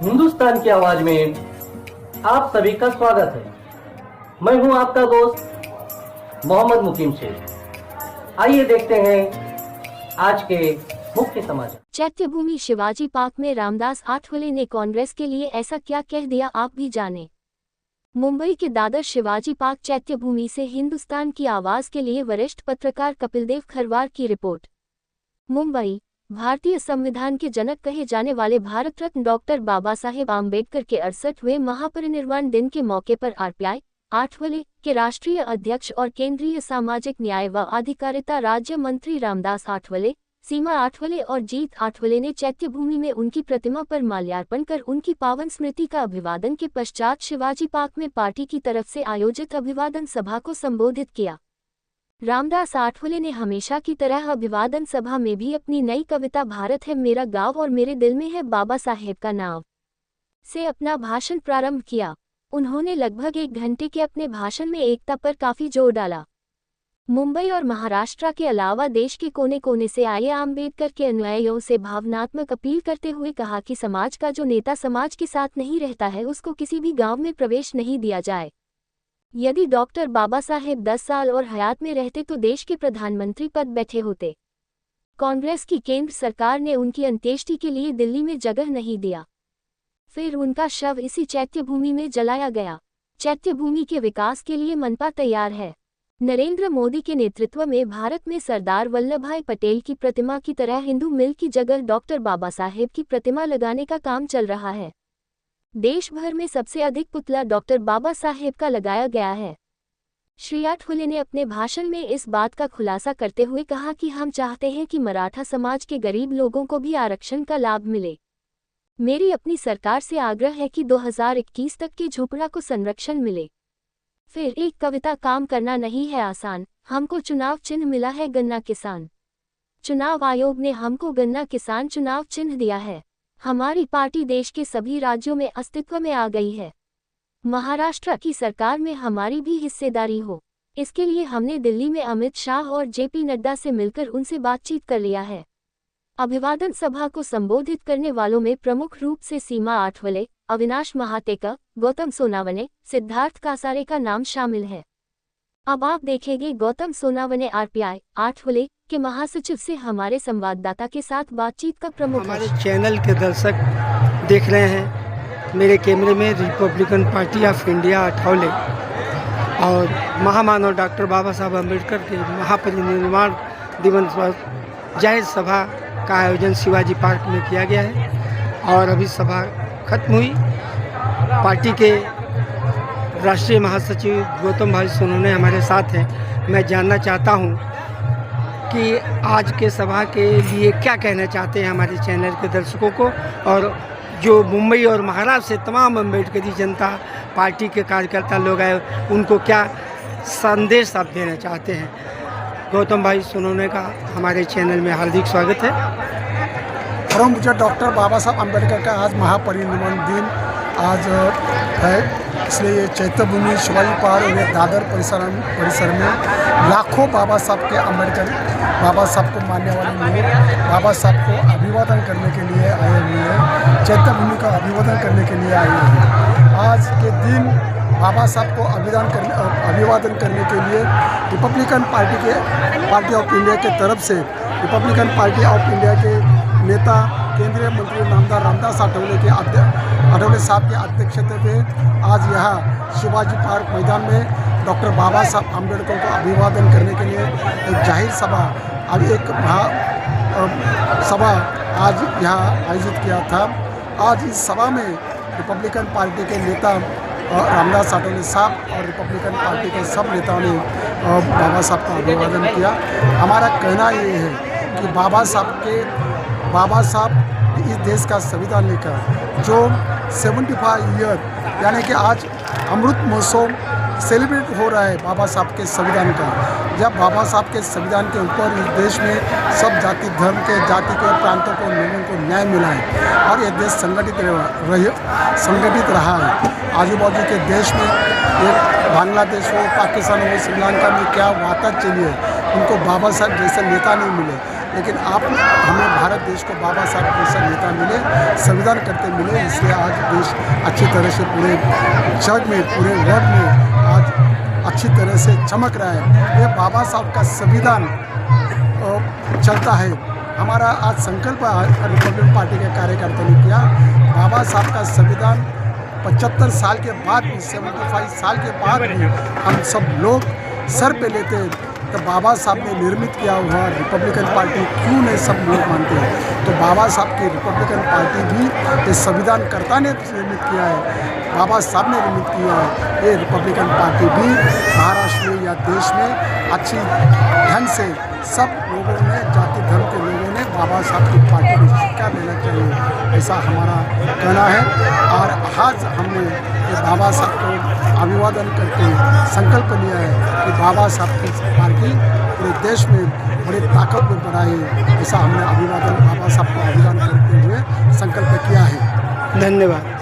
हिंदुस्तान की आवाज में आप सभी का स्वागत है। मैं हूं आपका दोस्त मोहम्मद मुकीम शेख। आइए देखते हैं आज के मुख्य समाचार। चैत्यभूमि शिवाजी पार्क में रामदास आठवले ने कांग्रेस के लिए ऐसा क्या कह दिया, आप भी जानें। मुंबई के दादर शिवाजी पार्क चैत्यभूमि से हिंदुस्तान की आवाज के लिए वरिष्ठ पत्रकार कपिलदेव खरवार की रिपोर्ट। मुंबई। भारतीय संविधान के जनक कहे जाने वाले भारत रत्न डॉक्टर बाबा साहेब आम्बेडकर के 68वें महापरिनिर्वाण दिन के मौके पर आरपीआई आठवले के राष्ट्रीय अध्यक्ष और केंद्रीय सामाजिक न्याय व अधिकारिता राज्य मंत्री रामदास आठवले, सीमा आठवले और जीत आठवले ने चैत्यभूमि में उनकी प्रतिमा पर माल्यार्पण कर उनकी पावन स्मृति का अभिवादन के पश्चात शिवाजी पार्क में पार्टी की तरफ से आयोजित अभिवादन सभा को संबोधित किया। रामदास आठवले ने हमेशा की तरह अभिवादन सभा में भी अपनी नई कविता भारत है मेरा गाँव और मेरे दिल में है बाबा साहेब का नाम से अपना भाषण प्रारंभ किया। उन्होंने लगभग 1 घंटे के अपने भाषण में एकता पर काफी जोर डाला। मुंबई और महाराष्ट्र के अलावा देश के कोने कोने से आए आम्बेडकर के अनुयायियों से भावनात्मक अपील करते हुए कहा कि समाज का जो नेता समाज के साथ नहीं रहता है उसको किसी भी गांव में प्रवेश नहीं दिया जाए। यदि डॉक्टर बाबा साहेब 10 साल और हयात में रहते तो देश के प्रधानमंत्री पद बैठे होते। कांग्रेस की केंद्र सरकार ने उनकी अंत्येष्टि के लिए दिल्ली में जगह नहीं दिया। फिर उनका शव इसी चैत्यभूमि में जलाया गया। चैत्यभूमि के विकास के लिए मनपा तैयार है। नरेंद्र मोदी के नेतृत्व में भारत में सरदार वल्लभभाई पटेल की प्रतिमा की तरह हिंदू मिल की जगह डॉक्टर बाबा साहेब की प्रतिमा लगाने का काम चल रहा है। देश भर में सबसे अधिक पुतला डॉक्टर बाबा साहेब का लगाया गया है। श्री आठवले ने अपने भाषण में इस बात का खुलासा करते हुए कहा कि हम चाहते हैं कि मराठा समाज के गरीब लोगों को भी आरक्षण का लाभ मिले। मेरी अपनी सरकार से आग्रह है कि 2021 तक के झोपड़ा को संरक्षण मिले। फिर एक कविता काम करना नहीं है आसान, हमको चुनाव चिन्ह मिला है गन्ना किसान। चुनाव आयोग ने हमको गन्ना किसान चुनाव चिन्ह दिया है। हमारी पार्टी देश के सभी राज्यों में अस्तित्व में आ गई है। महाराष्ट्र की सरकार में हमारी भी हिस्सेदारी हो, इसके लिए हमने दिल्ली में अमित शाह और जेपी नड्डा से मिलकर उनसे बातचीत कर लिया है। अभिवादन सभा को संबोधित करने वालों में प्रमुख रूप से सीमा आठवले, अविनाश महातेका, गौतम सोनावने, सिद्धार्थ कासारे का नाम शामिल है। अब आप देखेंगे गौतम सोनावने आरपीआई आठवले के महासचिव से हमारे संवाददाता के साथ बातचीत का प्रमुख। हमारे चैनल के दर्शक देख रहे हैं मेरे कैमरे में Republican party of India Athawale और महामानव डॉक्टर बाबा साहब अम्बेडकर के महापरिनिर्वाण दिवस पर जाहिर सभा का आयोजन शिवाजी पार्क में किया गया है और अभी सभा खत्म हुई। पार्टी के राष्ट्रीय महासचिव गौतम भाई सोनवने हमारे साथ हैं। मैं जानना चाहता हूं कि आज के सभा के लिए क्या कहना चाहते हैं हमारे चैनल के दर्शकों को और जो मुंबई और महाराष्ट्र से तमाम अम्बेडकरी जनता पार्टी के कार्यकर्ता लोग आए उनको क्या संदेश आप देना चाहते हैं। गौतम भाई सोनवने का हमारे चैनल में हार्दिक स्वागत है। परम पूज्य डॉक्टर बाबा साहब अम्बेडकर का आज महापरिनिर्वाण दिन आज है, इसलिए ये चैत्यभूमि शिवाजी पार्क में दादर परिसर में लाखों बाबा साहब के अम्बेडकर बाबा साहब को मानने वाले लोग बाबा साहब को अभिवादन करने के लिए आए हुए हैं। चैत्यभूमि का अभिवादन करने के लिए आए हैं। आज के दिन बाबा साहब को अभिवादन करने के लिए रिपब्लिकन पार्टी ऑफ इंडिया के तरफ से रिपब्लिकन पार्टी ऑफ इंडिया के नेता केंद्रीय मंत्री रामदास आठवले साहब के अध्यक्षता में आज यहाँ शिवाजी पार्क मैदान में डॉक्टर बाबा साहब अम्बेडकर को अभिवादन करने के लिए एक जाहिर सभा सभा आज यहाँ आयोजित किया था। आज इस सभा में रिपब्लिकन पार्टी के नेता रामदास आठवले साहब और रिपब्लिकन पार्टी के सब नेताओं ने बाबा साहब का अभिवादन किया। हमारा कहना ये है कि बाबा साहब इस देश का संविधान लेकर जो 75 ईयर यानी कि आज अमृत महोत्सव सेलिब्रेट हो रहा है बाबा साहब के संविधान का। जब बाबा साहब के संविधान के ऊपर इस देश में सब जाति धर्म के जाति के प्रांतों को लोगों को न्याय मिला है और ये देश संगठित रहा है। आजू बाजू के देश में एक बांग्लादेश हो, पाकिस्तान हो, श्रीलंका में क्या वाक़ा चली है, उनको बाबा साहब जैसे नेता नहीं मिले। लेकिन आप हमें भारत देश को बाबा साहब जैसा नेता मिले, संविधान करते मिले, इसलिए आज देश अच्छी तरह से पूरे जग में, पूरे वर्ल्ड में आज अच्छी तरह से चमक रहा है। ये बाबा साहब का संविधान चलता है। हमारा आज संकल्प रिपब्लिकन पार्टी के कार्यकर्ताओं ने किया, बाबा साहब का संविधान 75 साल के बाद भी, 75 साल के बाद भी हम सब लोग सर पे लेते हैं, तो बाबा साहब ने निर्मित किया हुआ रिपब्लिकन पार्टी क्यों नहीं सब लोग मानते हैं। तो बाबा साहब की रिपब्लिकन पार्टी भी ये संविधानकर्ता ने निर्मित किया है, बाबा साहब ने निर्मित किया है। ये रिपब्लिकन पार्टी भी महाराष्ट्र में या देश में अच्छी ढंग से सब लोगों ने, जाति धर्म के लोगों ने बाबा साहब की पार्टी को शिक्षा देना चाहिए, ऐसा हमारा कहना है। और आज हमने ये बाबा साहब को अभिवादन करके संकल्प लिया है कि बाबा साहब की पार्टी पूरे देश में बड़ी ताकत में बढ़ाई, ऐसा हमने अभिवादन बाबा साहब को अभिवादन करते हुए संकल्प किया है। धन्यवाद।